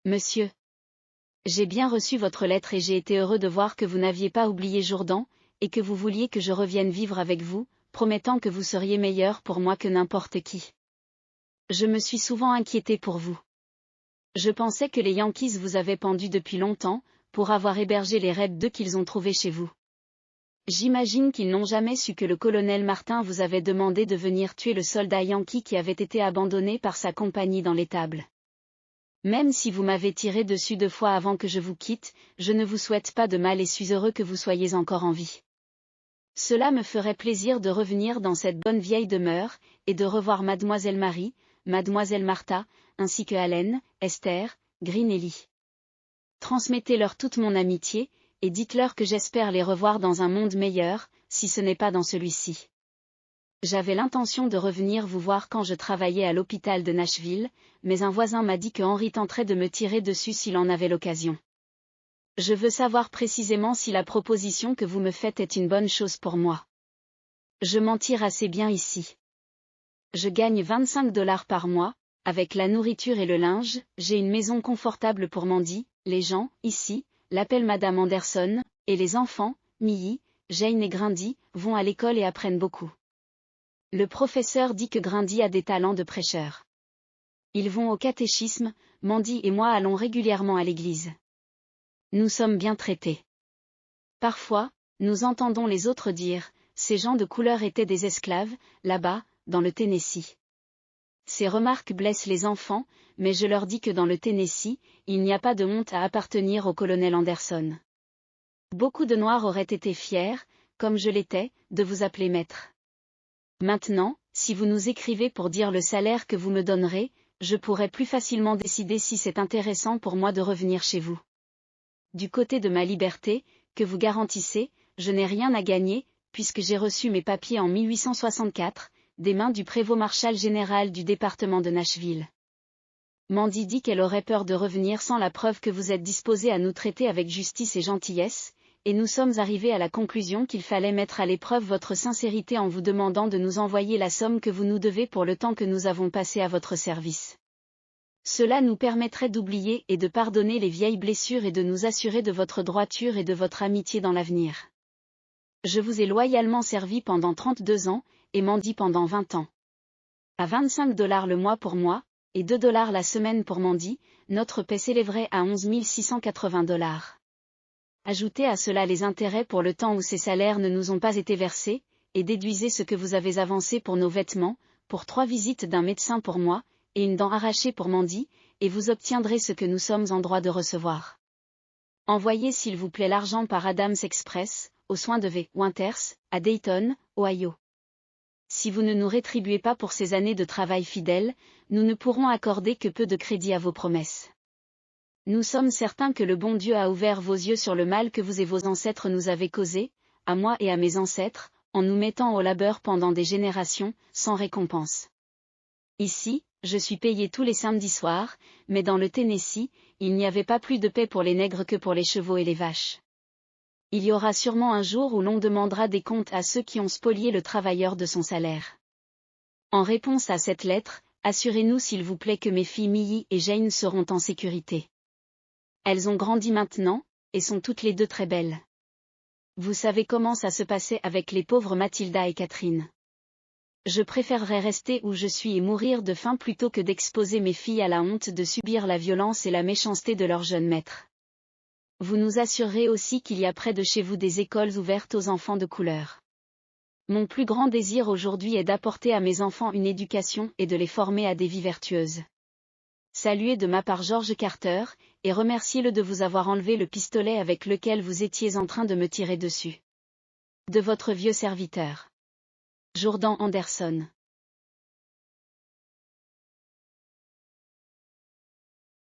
Monsieur. J'ai bien reçu votre lettre et j'ai été heureux de voir que vous n'aviez pas oublié Jourdan, et que vous vouliez que je revienne vivre avec vous, promettant que vous seriez meilleur pour moi que n'importe qui. Je me suis souvent inquiété pour vous. Je pensais que les Yankees vous avaient pendu depuis longtemps, pour avoir hébergé les Red 2 qu'ils ont trouvés chez vous. J'imagine qu'ils n'ont jamais su que le colonel Martin vous avait demandé de venir tuer le soldat Yankee qui avait été abandonné par sa compagnie dans l'étable. Même si vous m'avez tiré dessus 2 fois avant que je vous quitte, je ne vous souhaite pas de mal et suis heureux que vous soyez encore en vie. Cela me ferait plaisir de revenir dans cette bonne vieille demeure, et de revoir Mademoiselle Marie, Mademoiselle Martha, ainsi que Allen, Esther, Green et Lee. Transmettez-leur toute mon amitié, et dites-leur que j'espère les revoir dans un monde meilleur, si ce n'est pas dans celui-ci. J'avais l'intention de revenir vous voir quand je travaillais à l'hôpital de Nashville, mais un voisin m'a dit que Henry tenterait de me tirer dessus s'il en avait l'occasion. Je veux savoir précisément si la proposition que vous me faites est une bonne chose pour moi. Je m'en tire assez bien ici. Je gagne 25 $ par mois, avec la nourriture et le linge, j'ai une maison confortable pour Mandy, les gens, ici, l'appellent Madame Anderson, et les enfants, Millie, Jane et Grundy, vont à l'école et apprennent beaucoup. Le professeur dit que Grundy a des talents de prêcheur. Ils vont au catéchisme, Mandy et moi allons régulièrement à l'église. Nous sommes bien traités. Parfois, nous entendons les autres dire, ces gens de couleur étaient des esclaves, là-bas, dans le Tennessee. Ces remarques blessent les enfants, mais je leur dis que dans le Tennessee, il n'y a pas de honte à appartenir au colonel Anderson. Beaucoup de Noirs auraient été fiers, comme je l'étais, de vous appeler maître. Maintenant, si vous nous écrivez pour dire le salaire que vous me donnerez, je pourrai plus facilement décider si c'est intéressant pour moi de revenir chez vous. Du côté de ma liberté, que vous garantissez, je n'ai rien à gagner, puisque j'ai reçu mes papiers en 1864, des mains du prévôt marshal général du département de Nashville. Mandy dit qu'elle aurait peur de revenir sans la preuve que vous êtes disposé à nous traiter avec justice et gentillesse, et nous sommes arrivés à la conclusion qu'il fallait mettre à l'épreuve votre sincérité en vous demandant de nous envoyer la somme que vous nous devez pour le temps que nous avons passé à votre service. Cela nous permettrait d'oublier et de pardonner les vieilles blessures et de nous assurer de votre droiture et de votre amitié dans l'avenir. Je vous ai loyalement servi pendant 32 ans, et Mandy pendant 20 ans. À 25 $ le mois pour moi, et 2 $ la semaine pour Mandy, notre paie s'élèverait à 11 680 $. Ajoutez à cela les intérêts pour le temps où ces salaires ne nous ont pas été versés, et déduisez ce que vous avez avancé pour nos vêtements, pour 3 visites d'un médecin pour moi, et une dent arrachée pour Mandy, et vous obtiendrez ce que nous sommes en droit de recevoir. Envoyez s'il vous plaît l'argent par Adams Express, aux soins de V. Winters, à Dayton, Ohio. Si vous ne nous rétribuez pas pour ces années de travail fidèle, nous ne pourrons accorder que peu de crédit à vos promesses. Nous sommes certains que le bon Dieu a ouvert vos yeux sur le mal que vous et vos ancêtres nous avez causé, à moi et à mes ancêtres, en nous mettant au labeur pendant des générations, sans récompense. Ici, je suis payé tous les samedis soirs, mais dans le Tennessee, il n'y avait pas plus de paie pour les nègres que pour les chevaux et les vaches. Il y aura sûrement un jour où l'on demandera des comptes à ceux qui ont spolié le travailleur de son salaire. En réponse à cette lettre, assurez-nous s'il vous plaît que mes filles Millie et Jane seront en sécurité. Elles ont grandi maintenant, et sont toutes les deux très belles. Vous savez comment ça se passait avec les pauvres Mathilda et Catherine. Je préférerais rester où je suis et mourir de faim plutôt que d'exposer mes filles à la honte de subir la violence et la méchanceté de leur jeune maître. Vous nous assurerez aussi qu'il y a près de chez vous des écoles ouvertes aux enfants de couleur. Mon plus grand désir aujourd'hui est d'apporter à mes enfants une éducation et de les former à des vies vertueuses. Saluez de ma part George Carter, et remerciez-le de vous avoir enlevé le pistolet avec lequel vous étiez en train de me tirer dessus. De votre vieux serviteur. Jourdan Anderson.